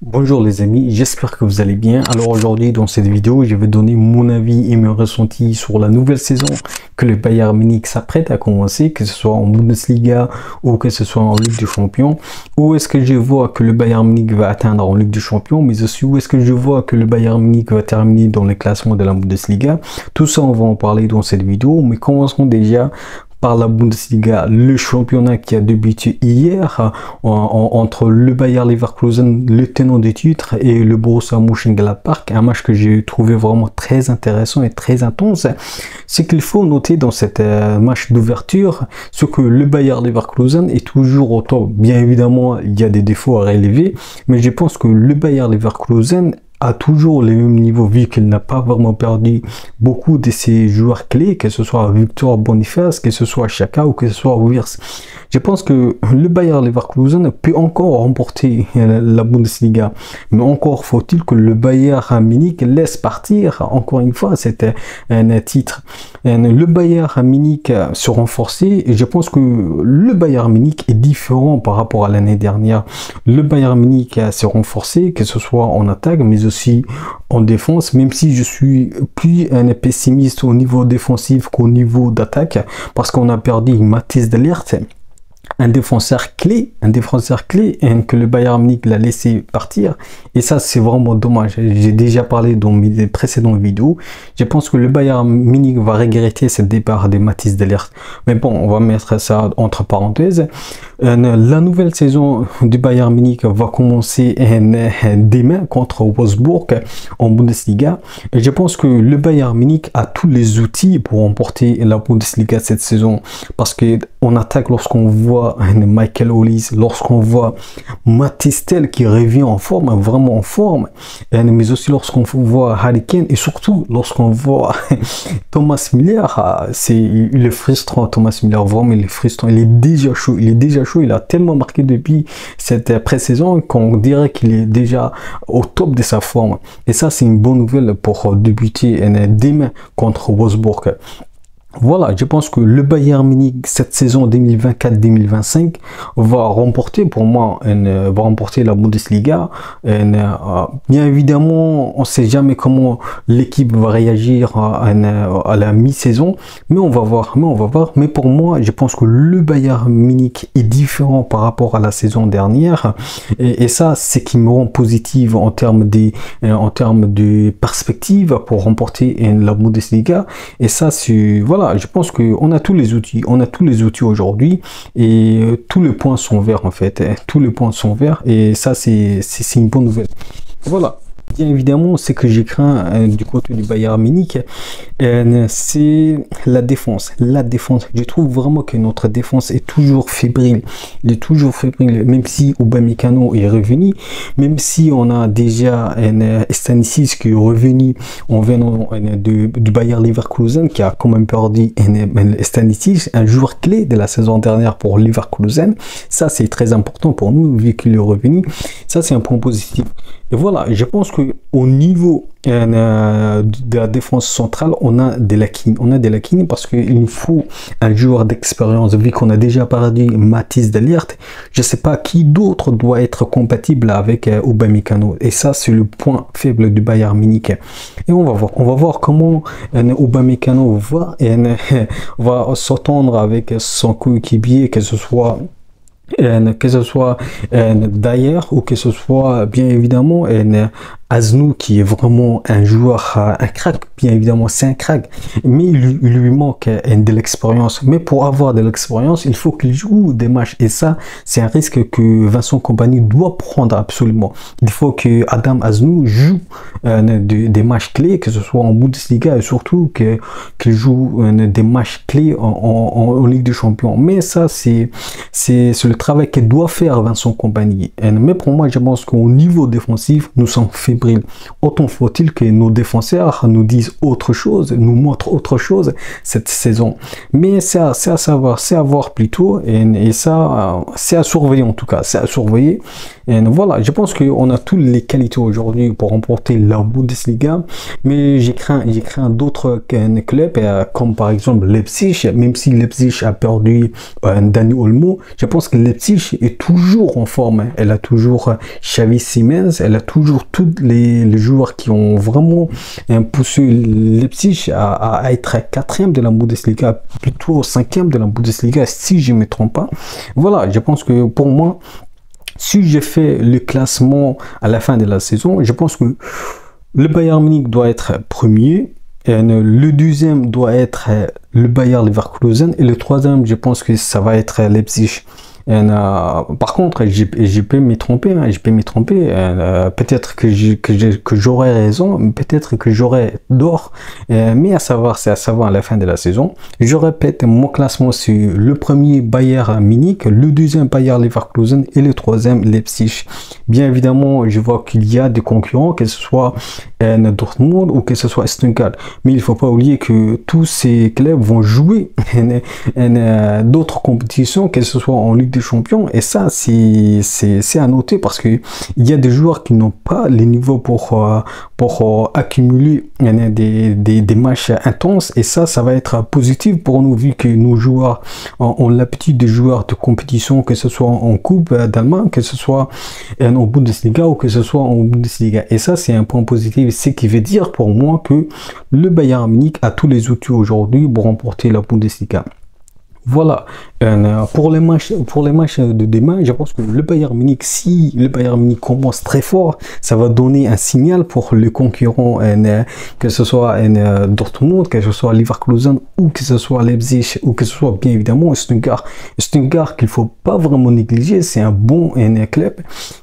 Bonjour les amis, j'espère que vous allez bien. Alors aujourd'hui dans cette vidéo, je vais donner mon avis et mes ressentis sur la nouvelle saison que le Bayern Munich s'apprête à commencer, que ce soit en Bundesliga ou que ce soit en Ligue des Champions. Où est-ce que je vois que le Bayern Munich va atteindre en Ligue des Champions, mais aussi où est-ce que je vois que le Bayern Munich va terminer dans les classements de la Bundesliga. Tout ça, on va en parler dans cette vidéo, mais commençons déjà par la Bundesliga, le championnat qui a débuté hier entre le Bayer Leverkusen, le tenant du titre, et le Borussia Mönchengladbach, un match que j'ai trouvé vraiment très intéressant et très intense. C'est qu'il faut noter dans cette match d'ouverture, ce que le Bayer Leverkusen est toujours au top. Bien évidemment, il y a des défauts à relever, mais je pense que le Bayer Leverkusen a toujours le même niveau, vu qu'il n'a pas vraiment perdu beaucoup de ses joueurs clés, que ce soit Victor Boniface, que ce soit Xhaka ou que ce soit Wirtz. Je pense que le Bayer Leverkusen peut encore remporter la Bundesliga, mais encore faut-il que le Bayern Munich laisse partir encore une fois c'était un titre. Le Bayern Munich se renforcer, et je pense que le Bayern Munich est différent par rapport à l'année dernière. Le Bayern Munich s'est renforcé, que ce soit en attaque mais aussi en défense, même si je suis plus un pessimiste au niveau défensif qu'au niveau d'attaque, parce qu'on a perdu Mathis de Ligt, un défenseur clé et que le Bayern Munich l'a laissé partir, et ça c'est vraiment dommage. J'ai déjà parlé dans mes précédentes vidéos, je pense que le Bayern Munich va regretter ce départ de Mathis de Ligt, mais bon, on va mettre ça entre parenthèses. La nouvelle saison du Bayern Munich va commencer demain contre Wolfsburg en Bundesliga, et je pense que le Bayern Munich a tous les outils pour remporter la Bundesliga cette saison, parce que on attaque, lorsqu'on voit Michael Olise, lorsqu'on voit Mathys Tel qui revient en forme, vraiment en forme, mais aussi lorsqu'on voit Harry Kane, et surtout lorsqu'on voit Thomas Müller. Il est frustrant, Thomas Müller, vraiment il est frustrant, il est déjà chaud, il a tellement marqué depuis cette pré-saison qu'on dirait qu'il est déjà au top de sa forme, et ça c'est une bonne nouvelle pour débuter demain contre Wolfsburg. Voilà, je pense que le Bayern Munich cette saison 2024-2025 va remporter, pour moi, va remporter la Bundesliga. Bien évidemment, on ne sait jamais comment l'équipe va réagir à la mi-saison, mais on va voir. Mais pour moi, je pense que le Bayern Munich est différent par rapport à la saison dernière, et ça, c'est qui me rend positive en termes de perspective pour remporter la Bundesliga. Et ça, c'est voilà. Je pense qu'on a tous les outils, aujourd'hui, et tous les points sont verts en fait, tous les points sont verts, et ça c'est une bonne nouvelle. Voilà. Bien évidemment, ce que j'ai craint du côté du Bayern Munich, c'est la défense. Je trouve vraiment que notre défense est toujours fébrile. Même si Upamecano est revenu, même si on a déjà Stanisic qui est revenu en venant du Bayer Leverkusen, qui a quand même perdu Stanisic, un joueur clé de la saison dernière pour Leverkusen. Ça, c'est très important pour nous, vu qu'il est revenu. Ça, c'est un point positif. Et voilà, je pense que au niveau de la défense centrale, on a des lacunes parce qu'il nous faut un joueur d'expérience, vu qu'on a déjà perdu Mathis de Ligt. Je sais pas qui d'autre doit être compatible avec Upamecano, et ça c'est le point faible du Bayern Munich. Et on va voir comment Upamecano va s'entendre avec son coéquipier, que ce soit d'ailleurs, ou que ce soit bien évidemment Aznou, qui est vraiment un joueur, un crack. Bien évidemment c'est un crack, mais il lui manque de l'expérience. Mais pour avoir de l'expérience, il faut qu'il joue des matchs, et ça c'est un risque que Vincent Kompany doit prendre absolument. Il faut que Adam Aznou joue des matchs clés, que ce soit en Bundesliga, et surtout qu'il joue des matchs clés en Ligue des Champions. Mais ça c'est le travail que doit faire Vincent Kompany. Mais pour moi, je pense qu'au niveau défensif, nous sommes faibles. fébrile. Autant faut-il que nos défenseurs nous disent autre chose, nous montrent autre chose cette saison. Mais c'est à savoir, c'est à voir plutôt, et ça, c'est à surveiller en tout cas, c'est à surveiller. Et voilà, je pense qu'on a toutes les qualités aujourd'hui pour remporter la Bundesliga, mais j'ai craint d'autres clubs, comme par exemple Leipzig, même si Leipzig a perdu Dani Olmo, je pense que Leipzig est toujours en forme. Elle a toujours Xavi Simons, elle a toujours tous les joueurs qui ont vraiment poussé Leipzig à être 4e de la Bundesliga, plutôt 5e de la Bundesliga, si je ne me trompe pas. Voilà, je pense que pour moi, si je fais le classement à la fin de la saison, je pense que le Bayern Munich doit être premier, et le deuxième doit être le Bayer Leverkusen, et le troisième, je pense que ça va être Leipzig. Par contre, je peux me tromper, hein, peut-être que j'aurai raison, peut-être que j'aurai tort, mais à savoir, c'est à savoir à la fin de la saison. Je répète, mon classement, c'est le premier Bayern Munich, le deuxième Bayer Leverkusen et le troisième Leipzig. Bien évidemment, je vois qu'il y a des concurrents, que ce soit Dortmund ou que ce soit Stuttgart, mais il ne faut pas oublier que tous ces clubs vont jouer d'autres compétitions, que ce soit en Ligue des Champions, et ça c'est à noter parce que il y a des joueurs qui n'ont pas les niveaux pour accumuler des matchs intenses, et ça va être positif pour nous vu que nos joueurs ont l'habitude de joueurs de compétition, que ce soit en Coupe d'Allemagne, que ce soit en Bundesliga ou que ce soit en Bundesliga, et ça c'est un point positif, ce qui veut dire pour moi que le Bayern Munich a tous les outils aujourd'hui pour remporter la Bundesliga. Voilà, pour les matchs de demain, je pense que le Bayern Munich, si le Bayern Munich commence très fort, ça va donner un signal pour les concurrents, que ce soit Dortmund, que ce soit Leverkusen, ou que ce soit Leipzig, ou que ce soit bien évidemment Stuttgart. Stuttgart qu'il ne faut pas vraiment négliger, c'est un bon club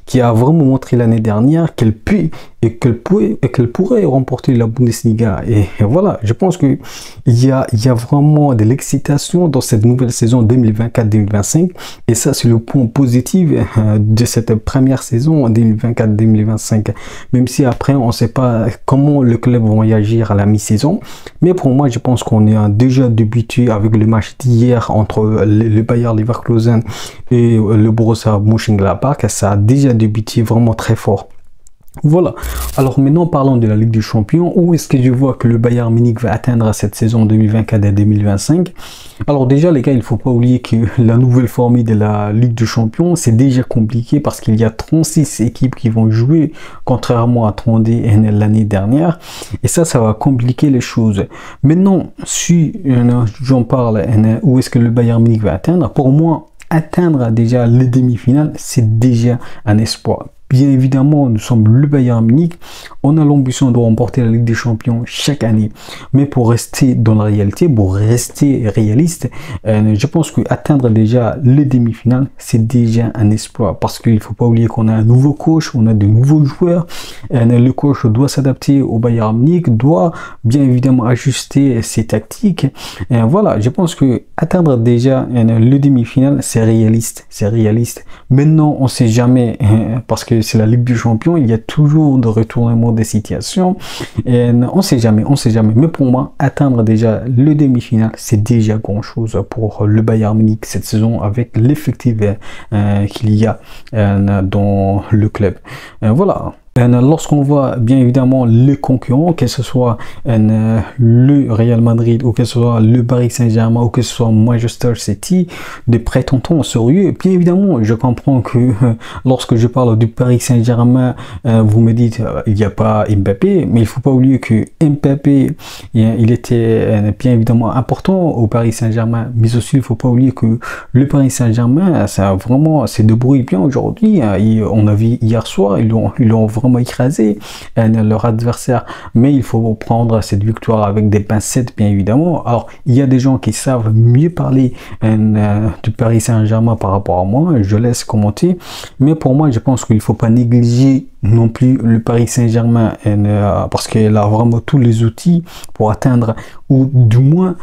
qui a vraiment montré l'année dernière qu'elle peut et qu'elle pourrait remporter la Bundesliga. Et voilà, je pense que il y a vraiment de l'excitation dans cette nouvelle saison 2024-2025, et ça c'est le point positif de cette première saison 2024-2025, même si après on ne sait pas comment le club va réagir à la mi-saison. Mais pour moi, je pense qu'on est déjà débuté avec le match d'hier entre le Bayer Leverkusen et le Borussia Mönchengladbach. Ça a déjà débuté vraiment très fort. Voilà, alors maintenant parlons de la Ligue des Champions. Où est-ce que je vois que le Bayern Munich va atteindre cette saison 2024 et 2025? Alors déjà les gars, il ne faut pas oublier que la nouvelle formule de la Ligue des Champions, c'est déjà compliqué parce qu'il y a 36 équipes qui vont jouer, contrairement à 32 l'année dernière, et ça va compliquer les choses. Maintenant, si j'en parle, où est-ce que le Bayern Munich va atteindre? Pour moi, atteindre déjà les demi-finales, c'est déjà un espoir. Bien évidemment, nous sommes le Bayern Munich, on a l'ambition de remporter la Ligue des Champions chaque année. Mais pour rester dans la réalité, pour rester réaliste, je pense qu'atteindre déjà les demi-finales, c'est déjà un exploit. Parce qu'il ne faut pas oublier qu'on a un nouveau coach, on a de nouveaux joueurs. Le coach doit s'adapter au Bayern Munich, doit bien évidemment ajuster ses tactiques. Voilà, je pense que atteindre déjà le demi-finale, c'est réaliste. C'est réaliste. Maintenant, on ne sait jamais, parce que c'est la Ligue des Champions, il y a toujours de retournements des situations, et on sait jamais, mais pour moi, atteindre déjà le demi-finale, c'est déjà grand chose pour le Bayern Munich cette saison, avec l'effectif qu'il y a dans le club. Voilà. Lorsqu'on voit bien évidemment les concurrents, que ce soit le Real Madrid ou que ce soit le Paris Saint-Germain ou que ce soit Manchester City, des prétendants sérieux, bien évidemment je comprends que lorsque je parle du Paris Saint-Germain, vous me dites il n'y a pas Mbappé, mais il faut pas oublier que Mbappé il était bien évidemment important au Paris Saint-Germain, mais aussi il faut pas oublier que le Paris Saint-Germain, ça vraiment se débrouille bien aujourd'hui. On a vu hier soir, ils l'ont vraiment écraser leur adversaire, mais il faut prendre cette victoire avec des pincettes bien évidemment. Alors il y a des gens qui savent mieux parler du Paris Saint-Germain par rapport à moi, je laisse commenter, mais pour moi je pense qu'il ne faut pas négliger non plus le Paris Saint-Germain parce qu'elle a vraiment tous les outils pour atteindre ou du moins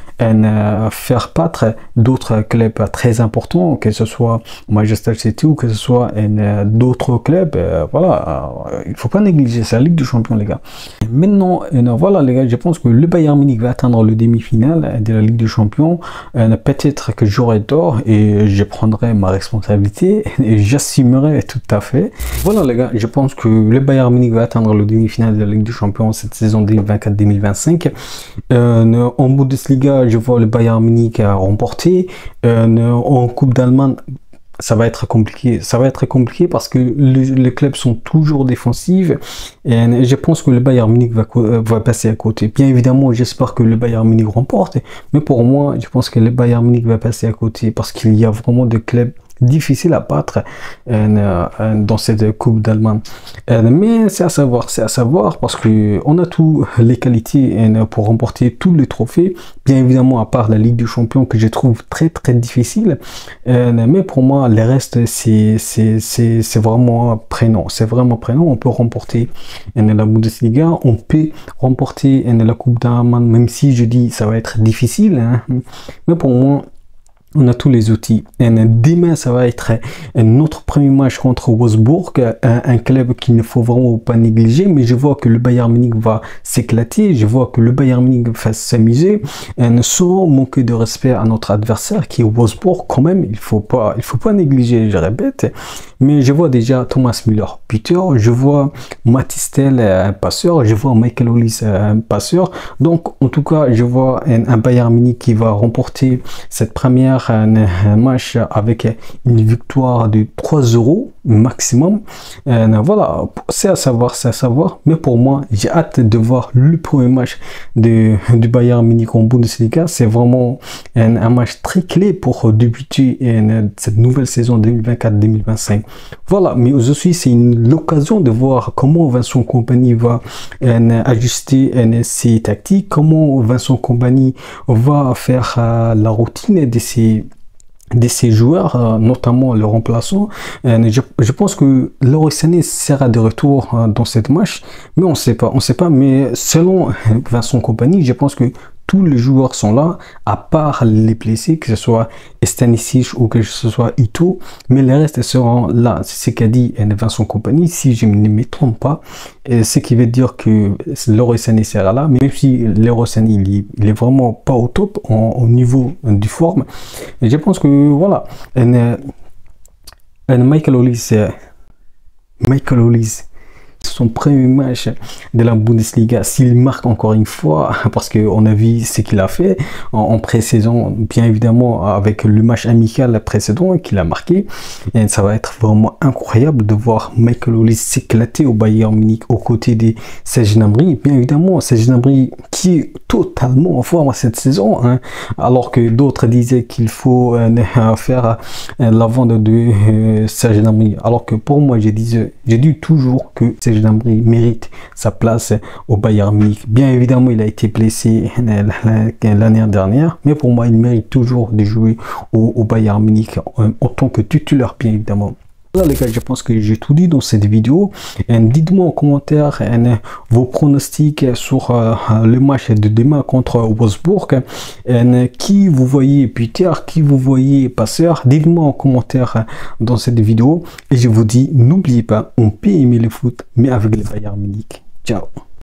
faire battre d'autres clubs très importants, que ce soit Manchester City ou que ce soit d'autres clubs. Voilà, il faut pas négliger, c'est la Ligue des Champions, les gars. Maintenant, voilà, les gars, je pense que le Bayern Munich va atteindre le demi-finale de la Ligue des Champions. Peut-être que j'aurai tort et je prendrai ma responsabilité et j'assumerai tout à fait. Voilà, les gars, je pense que le Bayern Munich va atteindre le demi-finale de la Ligue des Champions cette saison 2024-2025. En Bundesliga, je vois le Bayern Munich remporter. En Coupe d'Allemagne, ça va être compliqué. Ça va être compliqué parce que les clubs sont toujours défensifs. Et je pense que le Bayern Munich va passer à côté. Bien évidemment, j'espère que le Bayern Munich remporte. Mais pour moi, je pense que le Bayern Munich va passer à côté parce qu'il y a vraiment des clubs difficile à battre dans cette Coupe d'Allemagne. Mais c'est à savoir parce que on a tous les qualités pour remporter tous les trophées. Bien évidemment, à part la Ligue des Champions que je trouve très difficile. Mais pour moi, le reste, c'est vraiment prenant. C'est vraiment prenant. On peut remporter la Bundesliga, on peut remporter la Coupe d'Allemagne, même si je dis ça va être difficile. Hein. Mais pour moi, on a tous les outils. Demain, ça va être notre premier match contre Wolfsburg, un club qu'il ne faut vraiment pas négliger, mais je vois que le Bayern Munich va s'éclater, je vois que le Bayern Munich va s'amuser, sans manquer de respect à notre adversaire qui est Wolfsburg. Quand même, il faut pas négliger, je répète. Mais je vois déjà Thomas Müller, buteur, je vois Matistel, un passeur, je vois Michael Olise, un passeur. Donc, en tout cas, je vois un Bayern Munich qui va remporter cette première un match avec une victoire de 3-0 maximum. Voilà, c'est à savoir. Mais pour moi, j'ai hâte de voir le premier match du Bayern Munich en Bundesliga. C'est vraiment un match très clé pour débuter cette nouvelle saison 2024-2025. Voilà, mais aussi c'est l'occasion de voir comment Vincent Kompany va ajuster ses tactiques, comment Vincent Kompany va faire la routine de ces joueurs, notamment le remplaçant. Je pense que Leroy Sané sera de retour dans cette match, mais on ne sait pas. Mais selon Vincent Kompany, je pense que tous les joueurs sont là, à part les blessés, que ce soit Stanisic ou que ce soit Ito, mais les restes seront là. C'est ce qu'a dit Vincent Kompany, si je ne me trompe pas. Ce qui veut dire que Leroy Sané sera là, mais même si Leroy Sané il est vraiment pas au top au niveau du forme, je pense que voilà, Michael Olise, son premier match de la Bundesliga, s'il marque encore une fois, parce qu'on a vu ce qu'il a fait en pré-saison, bien évidemment avec le match amical précédent qu'il a marqué, et ça va être vraiment incroyable de voir Michael Olise s'éclater au Bayern Munich aux côtés de Serge Gnabry. Bien évidemment, Serge Gnabry qui est totalement en forme cette saison, hein, alors que d'autres disaient qu'il faut faire la vente de Serge Gnabry, alors que pour moi j'ai dit toujours que Serge Gnabry mérite sa place au Bayern Munich. Bien évidemment, il a été blessé l'année dernière, mais pour moi, il mérite toujours de jouer au Bayern Munich en tant que titulaire, bien évidemment. Voilà les gars, je pense que j'ai tout dit dans cette vidéo. Dites-moi en commentaire vos pronostics sur le match de demain contre Wolfsburg. Qui vous voyez buteur, qui vous voyez passeur. Dites-moi en commentaire dans cette vidéo. Et je vous dis, n'oubliez pas, on peut aimer le foot, mais avec le Bayern Munich. Ciao.